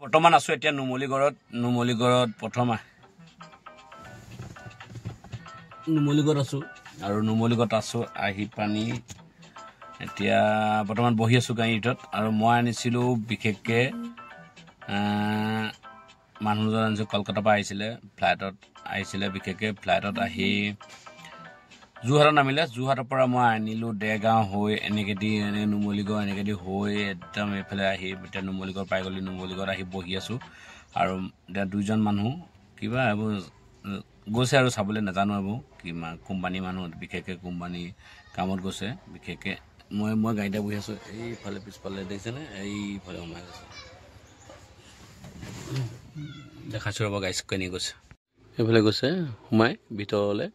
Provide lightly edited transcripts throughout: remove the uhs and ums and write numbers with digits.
বৰ্তমান আছো এতিয়া নুমলীগড়ত প্ৰথম নুমলীগড়ত আছো আৰু নুমলীগড়ত আছো আহি পানী এতিয়া বৰ্তমান বহি আছো গাড়ীত আৰু মই আনিছিলো বিশেষকে মানুহজন আনিছো কলকাতাৰ পৰা আহিছিলে বিশেষকে ফ্লাইটত আহি যোৰহাটত নামিলে যোৰহাটৰ পৰা মই আনিলো দেগাঁও হৈ এনেকে দি নুমলীগড় এনেকে দি হৈ একদম এইফালে আহি এতিয়া নুমলীগড় পাই গ'লো নুমলীগড়ত আহি বহি আছো আৰু এতিয়া দুইজন মানুহ কিবা এইবোৰ গৈছে আৰু চাবলৈ নাজানো এইবোৰ কিমান কোম্পানী মানুহ বিশেষকে কোম্পানী কামত গৈছে বিশেষকে মই গাড়ীতে বহি আছো এইফালে পিছফালে দেখিছেনে এইফালে সোমাই গৈছে দেখাইছো ৰ'ব গাড়ী কেনি গৈছে এইফালে গৈছে সোমাই ভিতৰলৈ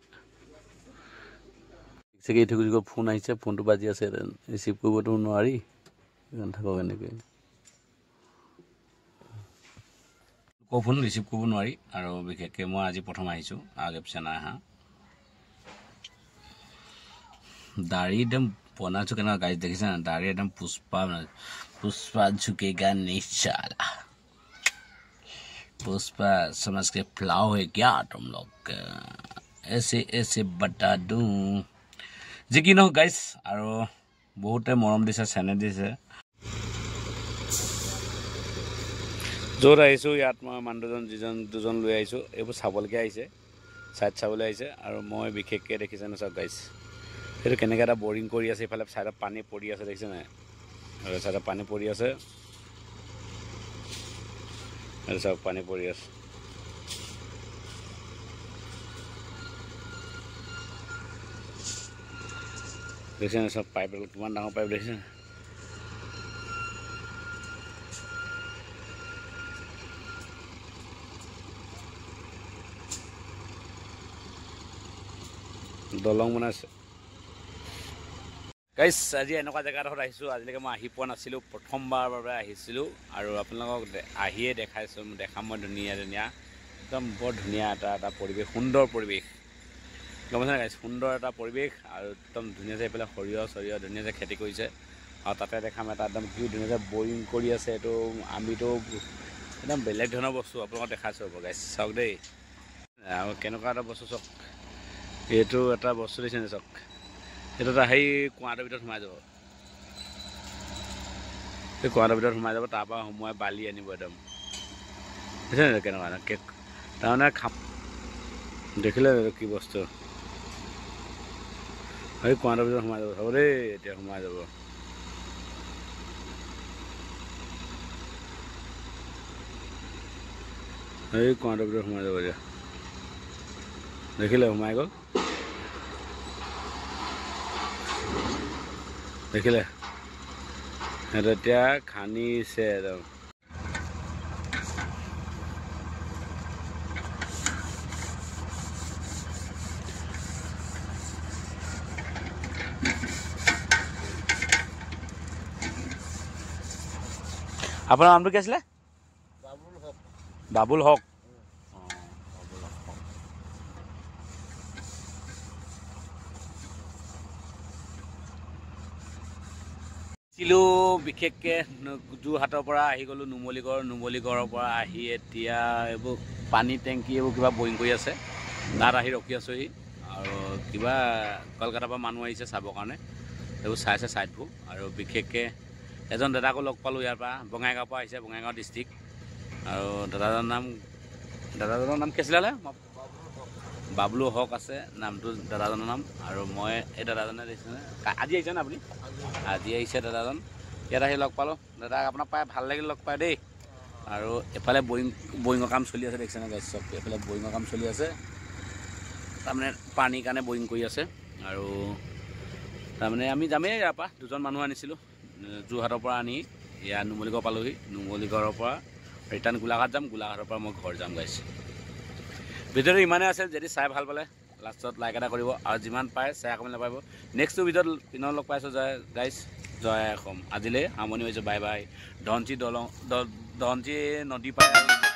ফোন আহিছে ফোনটো বাজি আছে ৰিচিভ কৰিবতো নোৱাৰি থাকক এনেকৈ ফোন ৰিচিভ কৰিব নোৱাৰি আৰু বিশেষকৈ মই আজি প্ৰথম আহিছোঁ আগে পিছে নাই অহা দাড়ি একদম বনাইছোঁ কেনেকুৱা গাড়ীত দেখিছে না দাড়ি একদম পুষ্পা ঝুকেগা নিচালা पुष्पा समझ के फ्लाव है क्या तुम लोग ऐसे बता दूं जी की न गाइस আৰু বহুতে মৰম দিছে চেনে দিছে জোৰ আহিছো ইয়াত মই মানুহজন দুজন লৈ আহিছো এইবোৰ চাবলকে আহিছে সাইড চাবলৈ আহিছে আৰু মই বিশেষকে দেখিছেন সব গাইস এটো কেনেকা এটা বোৰিং কৰি আছে ইফালে সাইডত পানী পৰি আছে দেখিছে না আৰু সাইডত পানী পৰি আছে আৰু সব পানী পৰি আছে দেখিছেনে সব পাইপ কিমান ডাঙৰ পাইপ দেখিছে দলং বনাইছে গাইস আজি এনেকুৱা জেগাত আহিছো আজিলৈকে মই আহি পোৱা নাছিলো প্ৰথমবাৰৰ বাবে আহিছিলো আৰু আপোনালোকক আহিয়ে দেখাম মই ধুনীয়া একদম বৰ ধুনীয়া এটা পৰিৱেশ সুন্দৰ পৰিৱেশ গম পাইছে গাইস সুন্দৰ এটা পৰিৱেশ আৰু একদম ধুনীয়াকৈ এইফালে সৰিয়হ ধুনীয়াকৈ খেতি কৰিছে আৰু তাতে দেখাম এটা একদম কি ধুনীয়াকৈ বৰিং কৰি আছে এইটো আমিতো একদম বেলেগ ধৰণৰ বস্তু আপোনালোকক দেখাইছোঁ হ'ব গাইস চাওক দেই আৰু কেনেকুৱা এটা বস্তু চাওক এইটো এটা বস্তু দিছেনে চাওক এইটো এটা সেই কুঁৱাটোৰ ভিতৰত সোমাই যাব সেই কুঁৱাটোৰ ভিতৰত সোমাই যাব তাৰপৰা সোমোৱাই বালি আনিব একদম দেখিছেনে কেনেকুৱা তাৰমানে খাম দেখিলে কি বস্তু সেই কুঁৱাটোৰ ভিতৰত সোমাই যাব চাব দেই এতিয়া সোমাই যাব সেই কুঁৱাটোৰ ভিতৰত সোমাই যাব এতিয়া দেখিলে সোমাই গ'ল দেখিলে সিহঁতে এতিয়া খান্দিছে একদম আপোনাৰ নামটো কি আছিলে বাবুল হক বিশেষকে যোৰহাটৰ পৰা আহি গ'লো নুমলীগড়ৰ পৰা আহি এতিয়া এইবোৰ পানী টেংকি এইবোৰ কিবা বৰিং কৰি আছে তাত আহি ৰখি আছোহি আৰু কিবা কলকাতাৰ পৰা মানুহ আহিছে চাবৰ কাৰণে এইবোৰ চাইছে ছাইডবোৰ আৰু বিশেষকে এজন দাদাকো লগ পালোঁ ইয়াৰ পৰা বঙাইগাঁৱৰ পৰা আহিছে বঙাইগাঁও ডিষ্ট্ৰিক্ট আৰু দাদাজনৰ নাম কি আছিলে বাবলু হক আছে নামটো দাদাজনৰ নাম আৰু মই এই দাদাজনে দেখিছেনে আজি আহিছে নে আপুনি আজি আহিছে দাদাজন ইয়াত আহি লগ পালোঁ দাদাক আপোনাক পাই ভাল লাগিল লগ পাই দেই আৰু এফালে বৰিঙৰ কাম চলি আছে দেখিছেনে গাইছ চব এফালে বৰিঙৰ কাম চলি আছে তাৰমানে পানীৰ কাৰণে বৰিং কৰি আছে আৰু তাৰমানে আমি যামেই ইয়াৰ পৰা দুজন মানুহ আনিছিলোঁ যোৰহাটৰ পৰা আনি ইয়াত নুমলীগড় পালোহি নুমলীগড়ৰ পৰা ৰিটাৰ্ণ গোলাঘাট যাম গোলাঘাটৰ পৰা মই ঘৰ যাম গাইছ ভিডিঅ'টো ইমানেই আছে যদি চাই ভাল পালে লাষ্টত লাইক এটা কৰিব আৰু যিমান পায় শ্বেয়াৰ কৰিব নাপাব নেক্সটটো ভিডিঅ'ত পিনৰ লগ পাইছোঁ গাইছ জয় অসম আজিলৈ সামৰণি হৈছোঁ বাই বাই ধনচি নদী পায়